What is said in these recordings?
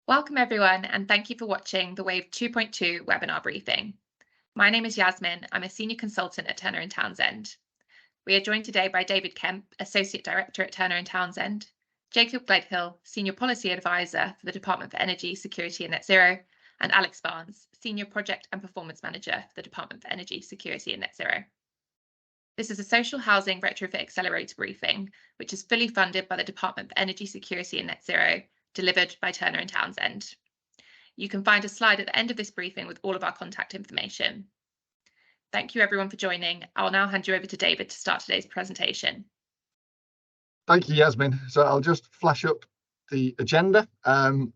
Welcome everyone, and thank you for watching the Wave 2.2 webinar briefing. My name is Yasmin. I'm a Senior Consultant at Turner & Townsend. We are joined today by David Kemp, Associate Director at Turner & Townsend, Jacob Gledhill, Senior Policy Advisor for the Department for Energy, Security and Net Zero, and Alex Barnes, Senior Project and Performance Manager for the Department for Energy, Security and Net Zero. This is a social housing retrofit accelerator briefing, which is fully funded by the Department for Energy, Security and Net Zero, delivered by Turner & Townsend. You can find a slide at the end of this briefing with all of our contact information. Thank you everyone for joining. I'll now hand you over to David to start today's presentation. Thank you, Yasmin. So I'll just flash up the agenda. I'm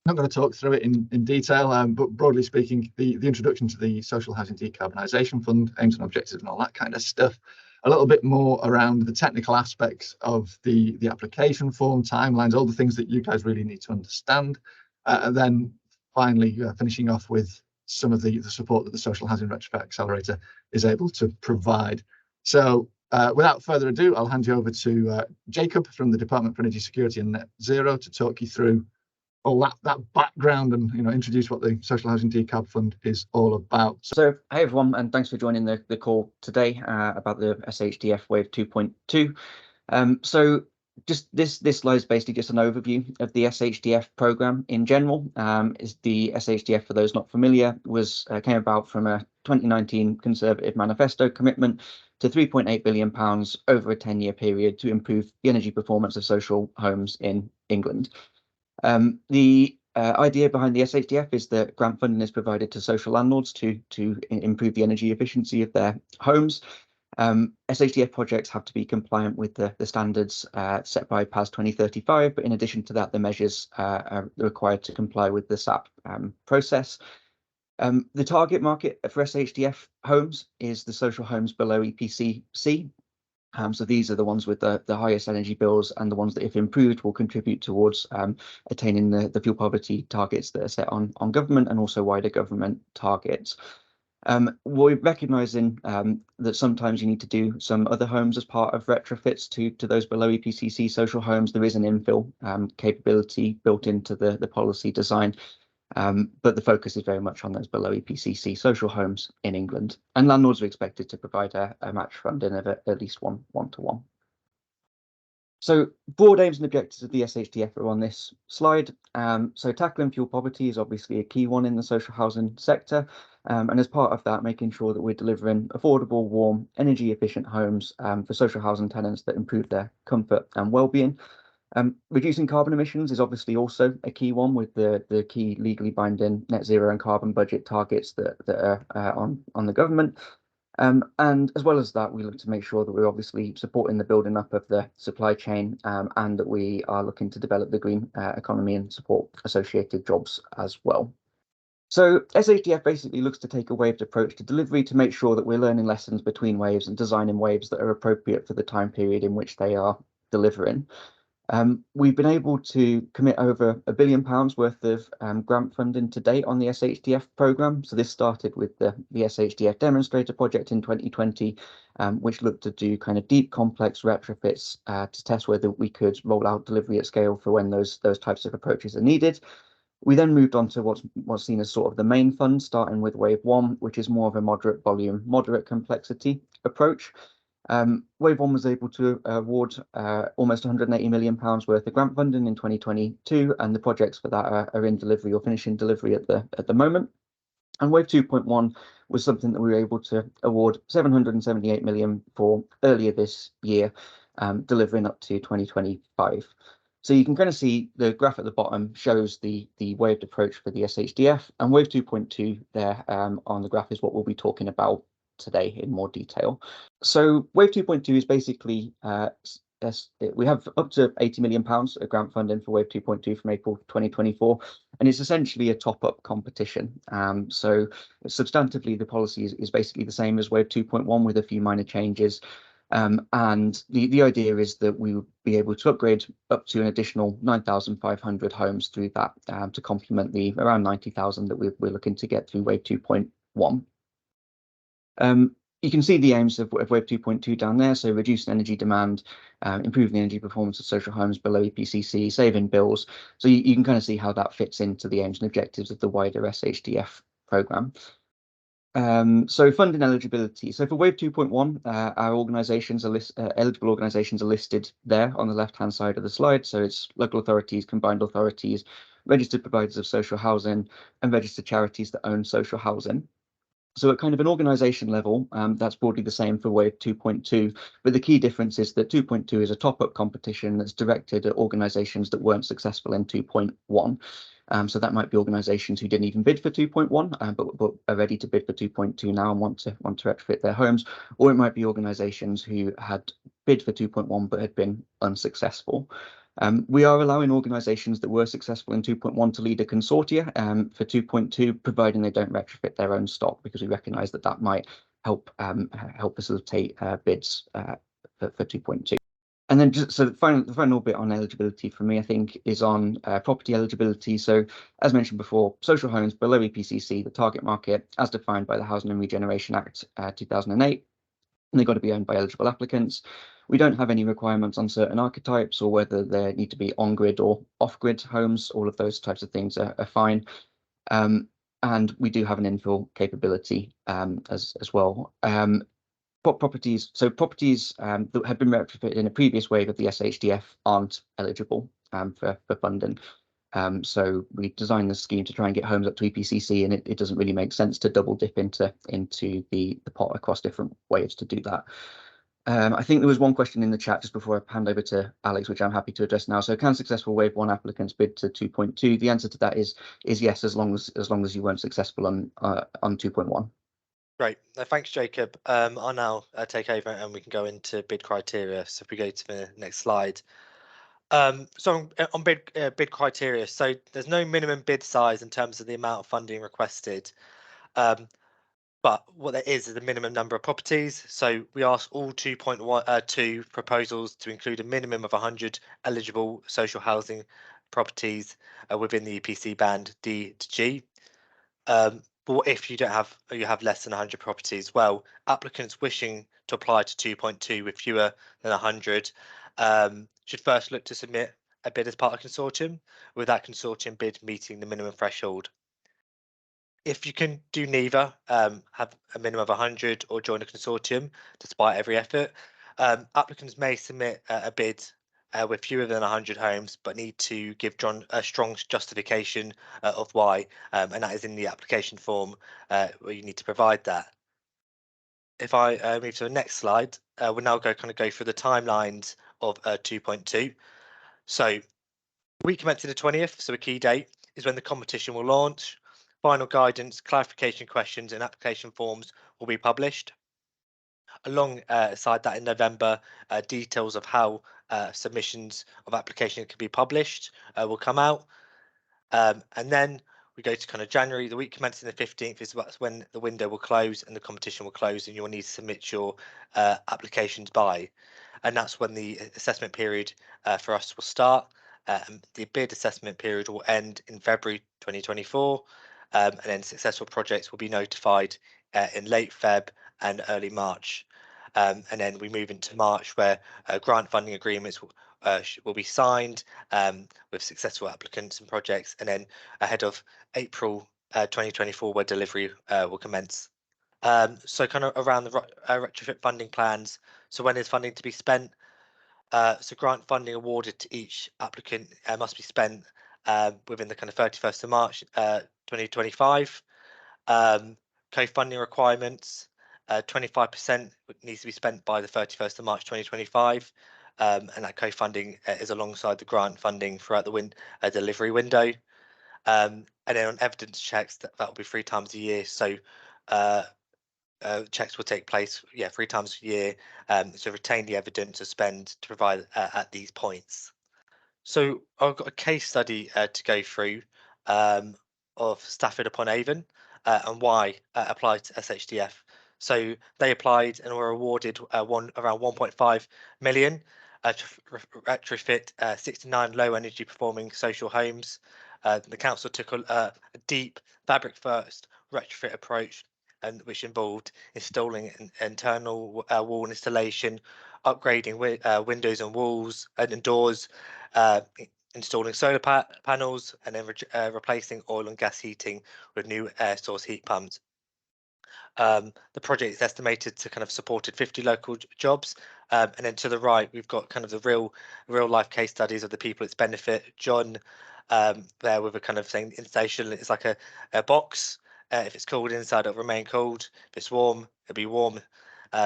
not going to talk through it in detail, but broadly speaking, the introduction to the Social Housing Decarbonisation Fund, aims and objectives and all that kind of stuff. A little bit more around the technical aspects of the application form, timelines, all the things that you guys really need to understand. And then finally, finishing off with some of the support that the Social Housing Retrofit Accelerator is able to provide. So without further ado, I'll hand you over to Jacob from the Department for Energy, Security and Net Zero to talk you through all that background and introduce what the Social Housing Decarb Fund is all about. So hey everyone, and thanks for joining the call today about the SHDF Wave 2.2. So just this slide is basically just an overview of the SHDF program in general. Is the SHDF, for those not familiar, came about from a 2019 Conservative manifesto commitment to £3.8 billion over a 10-year period to improve the energy performance of social homes in England. The idea behind the SHDF is that grant funding is provided to social landlords to improve the energy efficiency of their homes. SHDF projects have to be compliant with the standards set by PAS 2035, but in addition to that, the measures are required to comply with the SAP process. The target market for SHDF homes is the social homes below EPC-C. So these are the ones with the highest energy bills and the ones that, if improved, will contribute towards attaining the fuel poverty targets that are set on government and also wider government targets. We're recognising that sometimes you need to do some other homes as part of retrofits to those below EPC-C social homes. There is an infill capability built into the policy design. But the focus is very much on those below EPC-C social homes in England, and landlords are expected to provide a match funding of at least one to one. So broad aims and objectives of the SHDF are on this slide. So tackling fuel poverty is obviously a key one in the social housing sector, and as part of that, making sure that we're delivering affordable, warm, energy efficient homes for social housing tenants that improve their comfort and well-being. Reducing carbon emissions is obviously also a key one, with the key legally binding net zero and carbon budget targets that are on the government. And as well as that, we look to make sure that we're obviously supporting the building up of the supply chain, and that we are looking to develop the green economy and support associated jobs as well. So SHDF basically looks to take a waved approach to delivery to make sure that we're learning lessons between waves and designing waves that are appropriate for the time period in which they are delivering. We've been able to commit over £1 billion worth of grant funding to date on the SHDF programme. So this started with the SHDF demonstrator project in 2020, which looked to do kind of deep, complex retrofits to test whether we could roll out delivery at scale for when those types of approaches are needed. We then moved on to what's seen as sort of the main fund, starting with Wave 1, which is more of a moderate volume, moderate complexity approach. Wave 1 was able to award almost £180 million worth of grant funding in 2022, and the projects for that are in delivery or finishing delivery at the moment. And Wave 2.1 was something that we were able to award £778 million for earlier this year, delivering up to 2025. So you can kind of see the graph at the bottom shows the waved approach for the SHDF, and Wave 2.2 there on the graph is what we'll be talking about today in more detail. So Wave 2.2 is basically we have up to £80 million of grant funding for Wave 2.2 from April 2024, and it's essentially a top-up competition. So substantively, the policy is basically the same as Wave 2.1 with a few minor changes. And the idea is that we will be able to upgrade up to an additional 9,500 homes through that to complement the around 90,000 that we're looking to get through Wave 2.1. You can see the aims of Wave 2.2 down there. So reducing energy demand, improving the energy performance of social homes below EPCC, saving bills. So you can kind of see how that fits into the aims and objectives of the wider SHDF programme. So funding eligibility. So for Wave 2.1, our organisations are eligible organisations are listed there on the left-hand side of the slide. So it's local authorities, combined authorities, registered providers of social housing, and registered charities that own social housing. So at kind of an organisation level, that's broadly the same for Wave 2.2, but the key difference is that 2.2 is a top-up competition that's directed at organisations that weren't successful in 2.1. So that might be organisations who didn't even bid for 2.1, but are ready to bid for 2.2 now and want to retrofit their homes, or it might be organisations who had bid for 2.1 but had been unsuccessful. We are allowing organisations that were successful in 2.1 to lead a consortia for 2.2, providing they don't retrofit their own stock, because we recognise that that might help facilitate bids for 2.2. And then just so the final bit on eligibility for me, I think, is on property eligibility. So as mentioned before, social homes below EPCC, the target market as defined by the Housing and Regeneration Act 2008. And they've got to be owned by eligible applicants. We don't have any requirements on certain archetypes or whether they need to be on-grid or off-grid homes. All of those types of things are fine. And we do have an infill capability as well. Properties that have been retrofitted in a previous wave of the SHDF aren't eligible for funding. So we designed the scheme to try and get homes up to EPCC, and it doesn't really make sense to double dip into the pot across different waves to do that. I think there was one question in the chat just before I hand over to Alex, which I'm happy to address now. So can successful Wave 1 applicants bid to 2.2? The answer to that is yes, as long as you weren't successful on 2.1. Great. Thanks, Jacob. I'll now take over and we can go into bid criteria. So if we go to the next slide. So on bid criteria, so there's no minimum bid size in terms of the amount of funding requested. But what there is the minimum number of properties. So we ask all 2.2 proposals to include a minimum of 100 eligible social housing properties within the EPC band D to G. But what if you have less than 100 properties? Well, applicants wishing to apply to 2.2 with fewer than 100 should first look to submit a bid as part of a consortium, with that consortium bid meeting the minimum threshold. If you can do neither, have a minimum of 100 or join a consortium despite every effort, applicants may submit a bid with fewer than 100 homes, but need to give a strong justification of why, and that is in the application form where you need to provide that. If I move to the next slide, we'll now go through the timelines of 2.2. So week commencing the 20th, so a key date, is when the competition will launch. Final guidance, clarification questions and application forms will be published. Alongside that in November, details of how submissions of application can be published will come out. And then we go to January, the week commencing the 15th is when the window will close and the competition will close, and you'll need to submit your applications by. And that's when the assessment period for us will start. The bid assessment period will end in February 2024, and then successful projects will be notified in late Feb and early March. And then we move into March, where grant funding agreements will be signed with successful applicants and projects, and then ahead of April 2024, where delivery will commence. So around the retrofit funding plans. So when is funding to be spent? So grant funding awarded to each applicant must be spent within the 31st of March 2025. Co-funding requirements, 25% needs to be spent by the 31st of March 2025, and that co-funding is alongside the grant funding throughout the delivery window. And then on evidence checks, that will be 3 times a year. So checks will take place 3 times a year to retain the evidence to spend to provide at these points. So I've got a case study to go through of Stafford upon Avon and why apply to SHDF. So they applied and were awarded around 1.5 million to retrofit 69 low energy performing social homes. The council took a deep fabric first retrofit approach and which involved installing an internal wall installation, upgrading windows and walls and doors, installing solar panels, and then replacing oil and gas heating with new air source heat pumps. The project is estimated to kind of supported 50 local jobs, and then to the right we've got kind of the real life case studies of the people it's benefit. John there with a kind of saying installation is like a box. If it's cold inside, it'll remain cold. If it's warm, it'll be warm.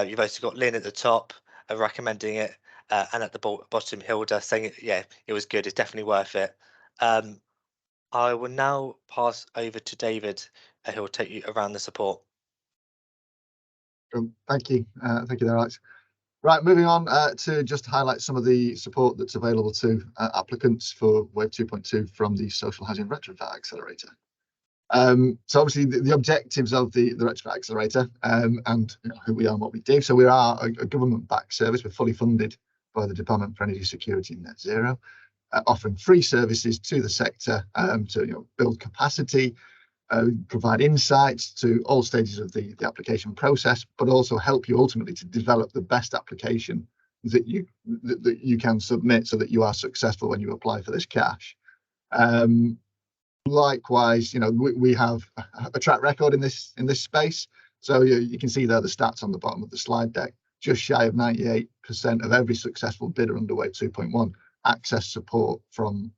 You've also got Lynn at the top recommending it, and at the bottom Hilda saying it was good, it's definitely worth it. I will now pass over to David, who will take you around the support. Thank you there, Alex. Right, moving on to just highlight some of the support that's available to applicants for Wave 2.2 from the Social Housing Retrofit Accelerator. So obviously the objectives of the Retrofit Accelerator and who we are and what we do. So we are a government-backed service. We're fully funded by the Department for Energy Security and Net Zero, offering free services to the sector to build capacity, provide insights to all stages of the application process, but also help you ultimately to develop the best application that you can submit so that you are successful when you apply for this cash. Likewise, we have a track record in this space. So you can see there the stats on the bottom of the slide deck. Just shy of 98% of every successful bidder under Wave 2.1 access support from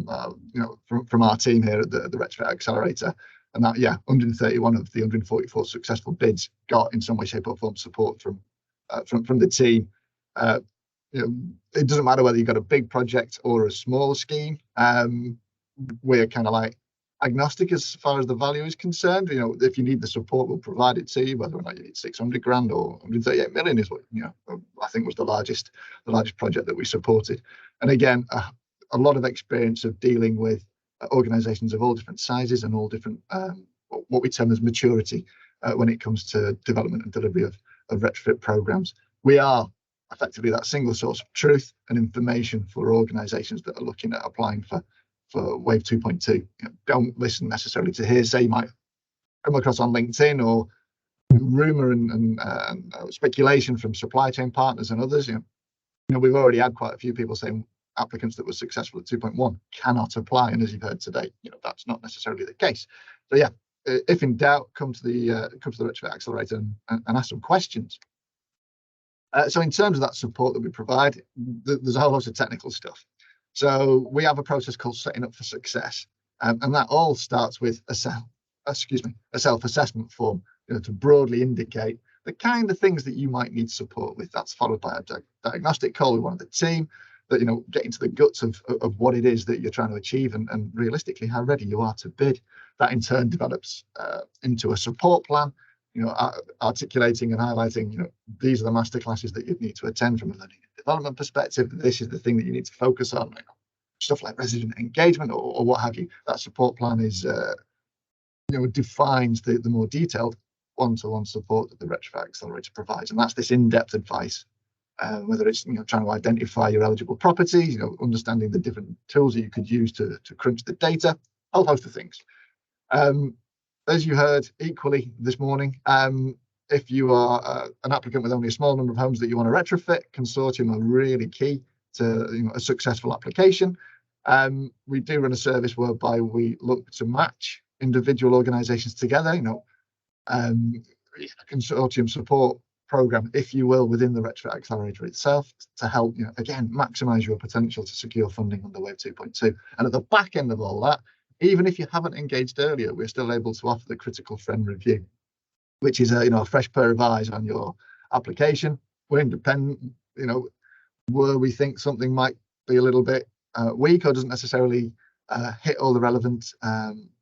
our team here at the Retrofit Accelerator. And that, 131 of the 144 successful bids got in some way, shape, or form support from the team. It doesn't matter whether you've got a big project or a small scheme. We're kind of like agnostic as far as the value is concerned. If you need the support, we'll provide it to you. Whether or not you need 600 grand or 138 million is what I think was the largest project that we supported. And again, a lot of experience of dealing with organisations of all different sizes and all different what we term as maturity when it comes to development and delivery of retrofit programs. We are effectively that single source of truth and information for organisations that are looking at applying for Wave 2.2. Don't listen necessarily to hearsay you might come across on LinkedIn or rumour and speculation from supply chain partners and others. We've already had quite a few people saying applicants that were successful at 2.1 cannot apply, and as you've heard today, that's not necessarily the case. So if in doubt, come to the Retrofit Accelerator and ask some questions. So in terms of that support that we provide, there's a whole lot of technical stuff. So we have a process called Setting Up for Success, and that all starts with a self-assessment form, to broadly indicate the kind of things that you might need support with. That's followed by a diagnostic call with one of the team that get into the guts of what it is that you're trying to achieve and realistically how ready you are to bid. That in turn develops into a support plan, articulating and highlighting, these are the masterclasses that you'd need to attend from a learning and development perspective. This is the thing that you need to focus on, stuff like resident engagement or what have you. That support plan is, defines the more detailed one-to-one support that the Retrofit Accelerator provides, and that's this in-depth advice. Whether it's trying to identify your eligible properties, understanding the different tools that you could use to crunch the data, a whole host of things. As you heard equally this morning, if you are an applicant with only a small number of homes that you want to retrofit, consortium are really key to a successful application. We do run a service whereby we look to match individual organisations together, a consortium support program, if you will, within the Retrofit Accelerator itself to help, again, maximise your potential to secure funding under Wave 2.2. And at the back end of all that, even if you haven't engaged earlier, we're still able to offer the critical friend review, which is a fresh pair of eyes on your application. We're independent, where we think something might be a little bit weak or doesn't necessarily hit all the relevant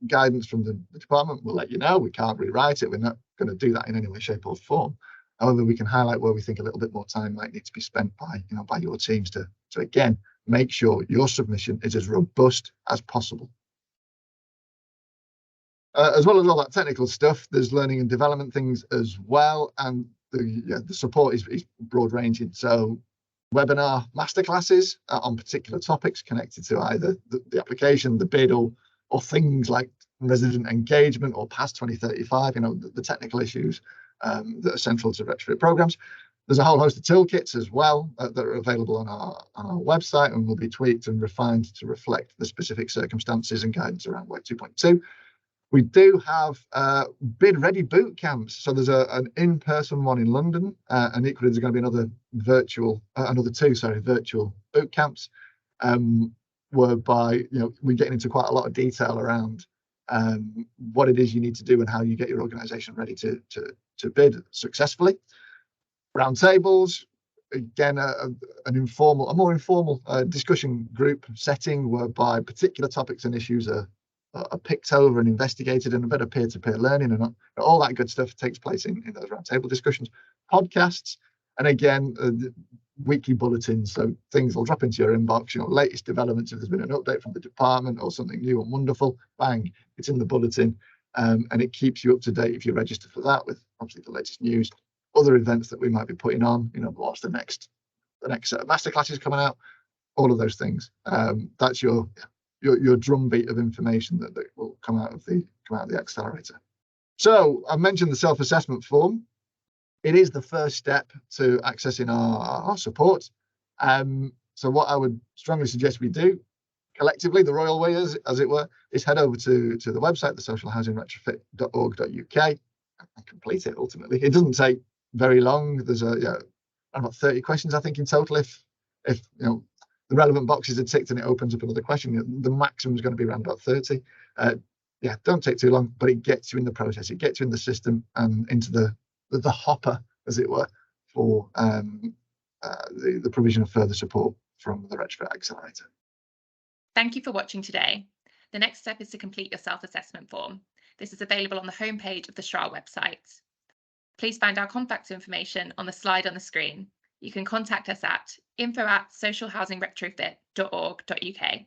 guidance from the department, we'll let you know. We can't rewrite it. We're not going to do that in any way, shape or form. However, we can highlight where we think a little bit more time might need to be spent by your teams to again make sure your submission is as robust as possible. As well as all that technical stuff, there's learning and development things as well, and the support is broad ranging. So webinar masterclasses on particular topics connected to either the application, the bid, or things like resident engagement or past 2035, you know, the technical issues that are central to retrofit programs. There's a whole host of toolkits as well that are available on our website and will be tweaked and refined to reflect the specific circumstances and guidance around Wave 2.2. We do have bid ready boot camps. So there's an in-person one in London, and equally there's going to be another virtual boot camps, whereby, you know, we're getting into quite a lot of detail around what it is you need to do and how you get your organisation ready to bid successfully. Roundtables, again, a more informal discussion group setting whereby particular topics and issues are picked over and investigated, and a bit of peer-to-peer learning and all that good stuff takes place in those roundtable discussions. Podcasts, and again, weekly bulletins, so things will drop into your inbox, you know, latest developments. If there's been an update from the department or something new and wonderful, bang, it's in the bulletin, and it keeps you up to date if you register for that with obviously the latest news, other events that we might be putting on, you know, what's the next set of masterclasses coming out, all of those things. That's your drumbeat of information that will come out of the accelerator. So I've mentioned the self-assessment form. It is the first step to accessing our support. So what I would strongly suggest we do collectively, the royal way, as it were, is head over to the website, the socialhousingretrofit.org.uk, and complete it. Ultimately, it doesn't take very long. There's about 30 questions, I think, in total. If you know, the relevant boxes are ticked and it opens up another question, the maximum is going to be around about 30. Yeah, don't take too long, but it gets you in the process. It gets you in the system and into the hopper, as it were, for the provision of further support from the Retrofit Accelerator. Thank you for watching today. The next step is to complete your self-assessment form. This is available on the homepage of the SHDF website. Please find our contact information on the slide on the screen. You can contact us at info@socialhousingretrofit.org.uk.